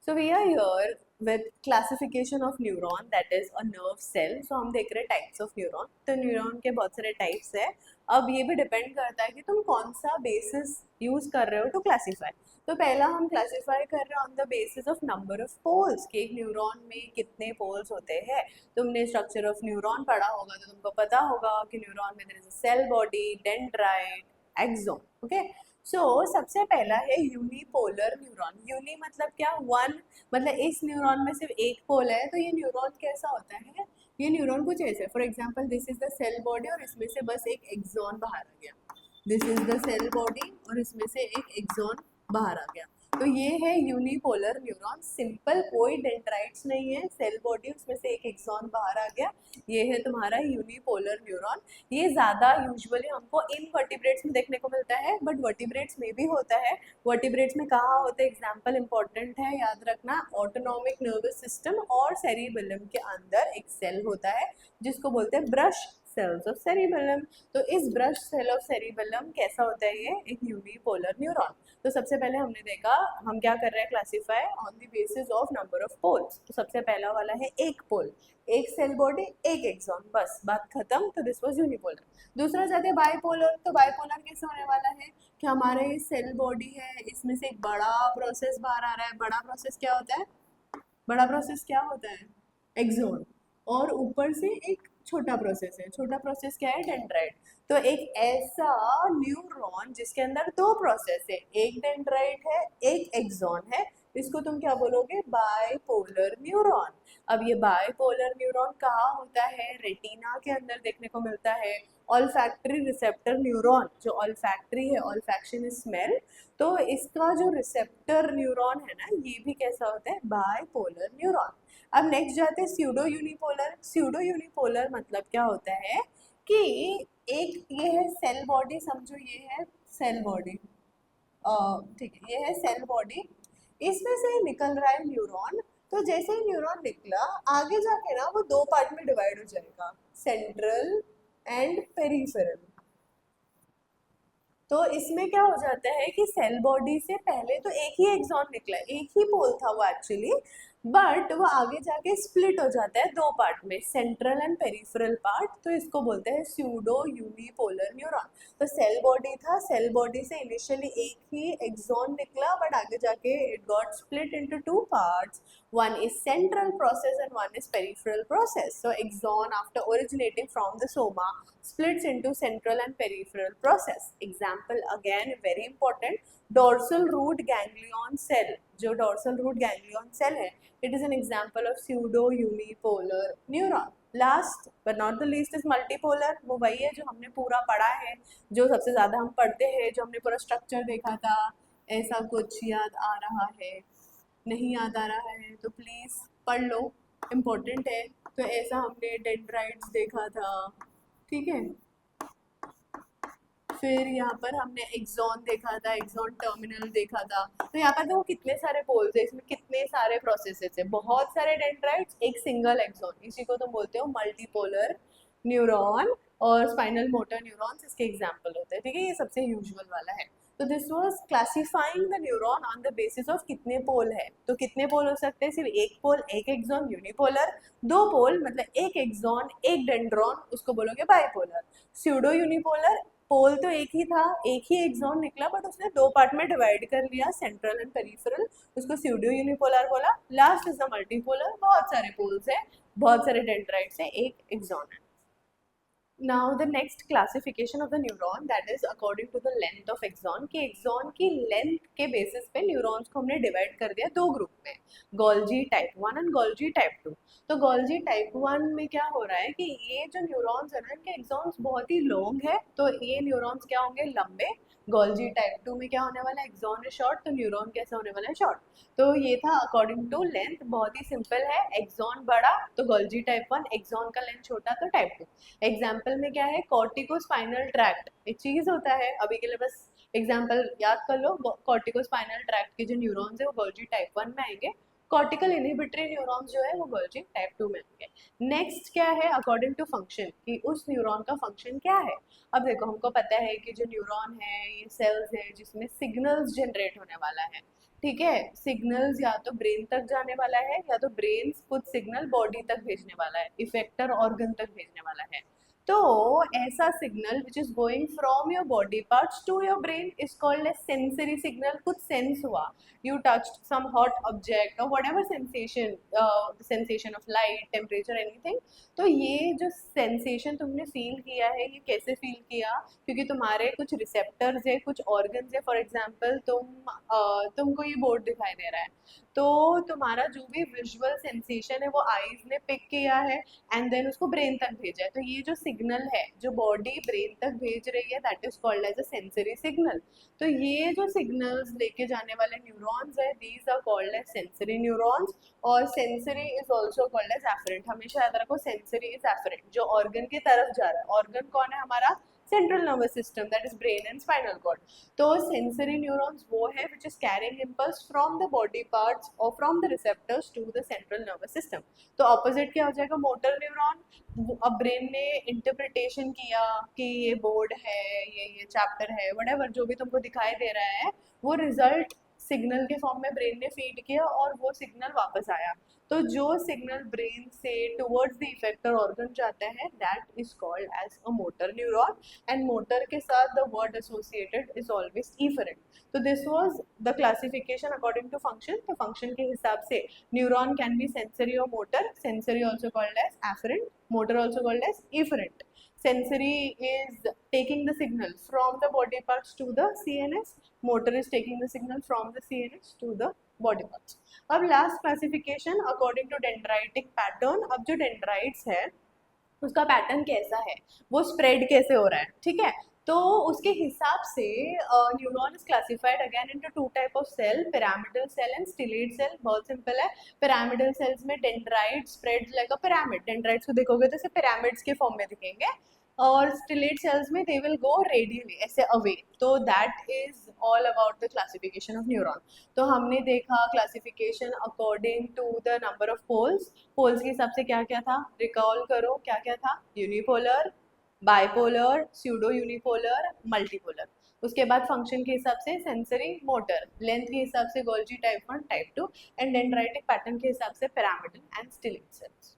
So we are here with classification of neuron, that is a nerve cell. So हम देख रहे हैं types of neuron. तो neuron के बहुत सारे types है. अब ये भी डिपेंड करता है कि तुम कौन सा बेसिस यूज कर रहे हो टू क्लासीफाई. तो पहला हम क्लासीफाई कर रहे हैं on the basis of number of poles, कि एक न्यूरॉन में कितने पोल्स होते हैं. तुमने स्ट्रक्चर ऑफ न्यूरॉन पढ़ा होगा तो तुमको पता होगा कि न्यूरॉन में there is a cell body, dendrite, axon. Okay, so सबसे पहला है यूनिपोलर न्यूरॉन. यूनि मतलब क्या? वन. मतलब इस न्यूरॉन में सिर्फ एक पोल है. तो ये न्यूरॉन कैसा होता है? ये न्यूरॉन कुछ ऐसे, for example this is the cell body और इसमें से बस एक एक्सॉन बाहर आ गया. This is the cell body और इसमें से एक एक्सॉन बाहर आ गया. तो ये है यूनिपोलर न्यूरॉन. सिंपल, कोई डेंड्राइट्स नहीं है, सेल बॉडी उसमें से एक एक्सॉन बाहर आ गया. ये है तुम्हारा यूनिपोलर न्यूरॉन. ये ज़्यादा यूजुअली हमको इनवर्टिब्रेट्स में देखने को मिलता है, बट वर्टिब्रेट्स में भी होता है. वर्टिब्रेट्स में कहाँ होता है? एग्जाम्पल इंपॉर्टेंट है, याद रखना. ऑटोनॉमिक नर्वस सिस्टम और सेरिबेलम के अंदर एक सेल होता है जिसको बोलते हैं ब्रश सेल्स ऑफ सेरिबेलम. तो इस ब्रश सेल ऑफ सेरिबेलम कैसा होता है? ये एक यूनिपोलर न्यूरॉन. तो सबसे पहले हमने देखा हम क्या कर रहे हैं, classify on the basis of number of poles. तो सबसे पहला वाला है एक पोल, एक सेल बॉडी, एक एक्सॉन, बस बात खत्म. तो दिस वाज यूनिपोलर. दूसरा जाते हैं बाइपोलर. तो बाइपोलर कैसे होने वाला है कि हमारे सेल बॉडी है, इसमें से एक बड़ा प्रोसेस बाहर आ रहा है. बड़ा प्रोसेस क्या होता है? बड़ा प्रोसेस क्या होता है? एक्सोन. और ऊपर से एक छोटा प्रोसेस है. छोटा प्रोसेस क्या है? डेंड्राइट. तो एक ऐसा न्यूरॉन जिसके अंदर दो प्रोसेस है, एक डेंड्राइट है, एक एक्सॉन है, इसको तुम क्या बोलोगे? Bipolar neuron. अब ये बाइपोलर न्यूरॉन कहाँ होता है? रेटिना के अंदर देखने को मिलता है. ऑल्फैक्टरी रिसेप्टर न्यूरॉन, जो ऑल्फैक्टरी है, ऑल्फैक्शन इज स्मेल, तो इसका जो रिसेप्टर न्यूरॉन है ना, ये भी कैसा होता है? Bipolar neuron. अब नेक्स्ट जाते हैं स्यूडो यूनिपोलर. स्यूडो यूनिपोलर मतलब क्या होता है कि एक ये है सेल बॉडी, समझो ये है सेल बॉडी, ठीक है, ये है सेल बॉडी. इसमें से निकल रहा है न्यूरॉन. तो जैसे ही न्यूरॉन निकला, आगे जाके ना वो दो पार्ट में डिवाइड हो जाएगा, सेंट्रल एंड पेरिफेरल. तो इसमें क्या हो जाता है कि सेल बॉडी से पहले तो एक ही एक्सॉन निकला, एक ही पोल था वो एक्चुअली, बट वो आगे जाके स्प्लिट हो जाता है दो पार्ट में, सेंट्रल एंड पेरिफेरल पार्ट. तो इसको बोलते हैं स्यूडो यूनिपोलर न्यूरॉन. तो सेल बॉडी था, सेल बॉडी से इनिशियली एक ही एक्सॉन निकला, बट आगे जाके it got split into two parts. One is central process and one is peripheral process. So axon, after originating from the soma, splits into central and peripheral process. Example again very important, dorsal root ganglion cell. जो dorsal root ganglion cell है, it is an example of pseudo unipolar neuron. Last but not the least is multipolar. वो वही है जो हमने पूरा पढ़ा है, जो सबसे ज़्यादा हम पढ़ते हैं, जो हमने पूरा स्ट्रक्चर देखा था. ऐसा कुछ याद आ रहा है? नहीं याद आ रहा है तो प्लीज़ पढ़ लो, इम्पोर्टेंट है. तो ऐसा हमने डेंड्राइट्स देखा था, ठीक है. फिर यहाँ पर हमने एक्सॉन देखा था, एक्सॉन टर्मिनल देखा था. तो यहाँ पर देखो कितने सारे पोल्स है, इसमें कितने सारे प्रोसेसेस है, बहुत सारे डेंड्राइट्स, एक सिंगल एक्सॉन. इसी को तुम बोलते हो मल्टीपोलर न्यूरॉन. और स्पाइनल मोटर न्यूरॉन्स इसके एग्जाम्पल होते हैं, ठीक है. ये सबसे यूजुअल वाला है. तो this was classifying the neuron on the basis of कितने पोल है. तो कितने पोल हो सकते हैं? सिर्फ एक पोल, एक एक्सॉन, यूनिपोलर. दो पोल मतलब एक एक्सॉन, एक डेंड्रॉन, उसको बोलोगे बाइपोलर. स्यूडो यूनिपोलर, पोल तो एक ही था, एक ही एक्सॉन निकला, बट उसने दो पार्ट में डिवाइड कर लिया, सेंट्रल एंड पेरिफेरल, उसको स्यूडो यूनिपोलर बोला. लास्ट इज द मल्टीपोलर, बहुत सारे पोल्स है, बहुत सारे डेंड्राइट्स है, एक एक्सॉन है. Now the next classification of the neuron, that is according to the length of axon, कि एक्सॉन की लेंथ के बेसिस पे न्यूरॉन्स को हमने डिवाइड कर दिया दो ग्रुप में, Golgi type 1 and Golgi type 2. तो गोल्जी टाइप 1 में क्या हो रहा है कि ये जो न्यूरॉन्स है ना, इनके एक्सॉन्स बहुत ही लॉन्ग है, तो ये न्यूरॉन्स क्या होंगे? लंबे. गोल्जी टाइप 2 में क्या होने वाला है? एक्सॉन है शॉर्ट, तो न्यूरॉन कैसा होने वाला है? शॉर्ट. तो ये था अकॉर्डिंग टू लेंथ, बहुत ही सिंपल है. एक्सॉन बड़ा तो गोल्जी टाइप 1, एक्सॉन का लेंथ छोटा तो टाइप 2. एग्जाम्पल में क्या है? कॉर्टिकोस्पाइनल ट्रैक्ट एक चीज होता है, अभी के लिए बस एग्जाम्पल याद कर लो. कॉर्टिकोस्पाइनल ट्रैक्ट के जो न्यूरॉन्स है वो गोल्जी टाइप 1 में आएंगे. कॉर्टिकल इनहिबिटरी न्यूरॉन्स जो है वो गोल्जी टाइप 2 में आएंगे. नेक्स्ट क्या है? अकॉर्डिंग टू फंक्शन, कि उस न्यूरॉन का फंक्शन क्या है. अब देखो हमको पता है कि जो न्यूरॉन है ये सेल्स है जिसमें सिग्नल्स जनरेट होने वाला है. ठीक है, सिग्नल्स या तो ब्रेन तक जाने वाला है या तो ब्रेन कुछ सिग्नल बॉडी तक भेजने वाला है, इफेक्टर ऑर्गन तक भेजने वाला है। तो ऐसा signal which is going from your body parts to your brain is called as sensory signal. कुछ सेंस हुआ, you touched some hot object or whatever sensation, the sensation of light, temperature, anything। तो ये जो sensation तुमने feel किया है, ये कैसे फील किया? क्योंकि तुम्हारे कुछ रिसेप्टर्स है, कुछ ऑर्गन्स है। फॉर एग्जांपल तुमको ये बोर्ड दिखाई दे रहा है, तो तुम्हारा जो भी विजुअल सेंसेशन है वो आईज ने पिक किया है एंड देन उसको ब्रेन तक भेजा है। तो ये जो सिग्नल है जो बॉडी ब्रेन तक भेज रही है, that is called as a sensory signal. तो ये जो सिग्नल्स लेके जाने वाले न्यूरॉन्स है, these are called as sensory neurons. और sensory is also called as afferent. हमेशा याद रखो, सेंसरी इज एफरेंट, जो ऑर्गन की तरफ जा रहा है। ऑर्गन कौन है हमारा? Central nervous system, that is brain and spinal cord. तो सेंसरी न्यूरॉन्स वो है which is carrying impulse from the body parts और from the receptors to the central nervous system. तो ऑपोजिट क्या हो जाएगा? Motor neuron. अब ब्रेन ने इंटरप्रिटेशन किया कि ये बोर्ड है, ये चैप्टर है, व्हाटएवर जो भी तुमको दिखाई दे रहा है, वो रिजल्ट सिग्नल के फॉर्म में ब्रेन ने फीड किया और वो सिग्नल वापस आया। तो जो सिग्नल ब्रेन से टुवर्ड्स द इफेक्टर ऑर्गन जाता है, that is called as a motor neuron. And motor के साथ the word associated is always efferent. तो this was the classification according to function. तो फंक्शन के हिसाब से न्यूरॉन कैन बी सेंसरी और motor. Sensory also called as efferent, motor also called as efferent। Sensory is taking the signal from the body parts to the CNS, motor is taking the signal from the CNS to the body parts। अब last classification according to dendritic pattern. अब जो dendrites है उसका pattern कैसा है, वो spread कैसे हो रहा है, ठीक है। तो उसके हिसाब से neuron is classified again into two type of cell, pyramidal cell and stellate cell. बहुत सिंपल है। पिरामिडल सेल्स में dendrite spreads like a pyramid. Dendrites को देखोगे तो ऐसे पिरामिड्स के फॉर्म में दिखेंगे। और स्टिलेट सेल्स में दे विल गो रेडियली, ऐसे अवे। तो that is all about the classification of neuron. तो हमने देखा classification according to the number of poles. Poles के हिसाब से क्या क्या था, रिकॉल करो क्या क्या था? Unipolar, bipolar, pseudo unipolar, multipolar. उसके बाद फंक्शन के हिसाब से सेंसरी, मोटर, लेंथ के हिसाब से Golgi type 1, type 2 and dendritic pattern के हिसाब से पिरामिडल एंड स्टिलेट सेल्स।